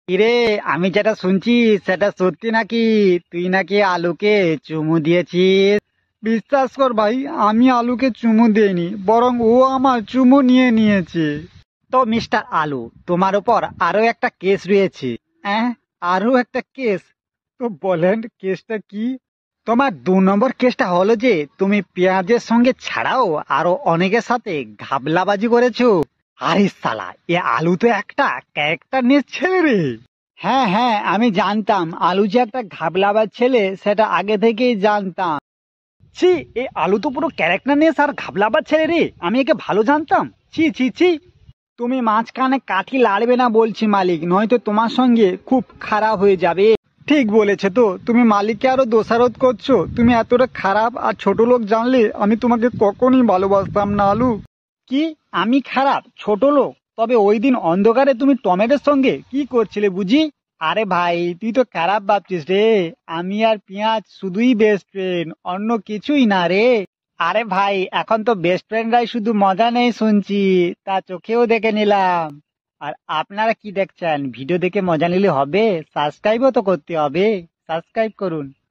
কিরে, আমি যেটা শুনছি সেটা সত্যি নাকি? তুই নাকি আলুকে চুমু দিয়েছিস? বিশ্বাস কর ভাই, আমি আলুকে চুমু দেইনি, বরং ও আমার চুমু নিয়ে নিয়েছে। তো মিস্টার আলু, তোমার উপর আরো একটা কেস রয়েছে। হ্যাঁ, আরো একটা কেস? তো বলেন কেসটা কি? তোমার 2 নম্বর কেসটা হলো যে তুমি পেঁয়াজের সঙ্গে ছাড়াও আরো অনেকের সাথে ঘাবলাবাজি করেছো। আরে সালা, এ আলু তো একটা ক্যারেক্টার নিয়ে ছেলে রে। হ্যাঁ হ্যাঁ, আমি জানতাম আলু যে একটা ঘাবলাবাজ ছেলে, সেটা আগে থেকেই জানতাম। ছি, এ আলু তো পুরো ক্যারেক্টার নিয়ে আর ঘাবলাবাজ ছেলে রে, আমি একে ভালো জানতাম। ছি ছি ছি। তুমি মাঝখানে কাঠি লাড়বে না বলছি মালিক, নয়তো তোমার সঙ্গে খুব খারাপ হয়ে যাবে। ঠিক বলেছে তো, তুমি মালিককে আরো দোষারোপ করছো। তুমি এতটা খারাপ আর ছোট লোক জানলে আমি তোমাকে কখনই ভালোবাসতাম না আলু। কি? আমি খারাপ ছোট লোক? তবে ওই দিন অন্ধকারে তুমি টমেটোর সঙ্গে কি করছিলে বুঝি? আরে ভাই, তুই তো খারাপ ভাবছিস রে। আমি আর পেঁয়াজ শুধুই বেস্ট ফ্রেন্ড, অন্য কিছুই না রে। আরে ভাই, এখন তো বেস্ট ফ্রেন্ডরাই শুধু মজা নেই শুনছি, তা চোখেও দেখে নিলাম। আর আপনারা কি দেখছেন? ভিডিও দেখে মজা নিলে হবে? সাবস্ক্রাইবও তো করতে হবে। সাবস্ক্রাইব করুন।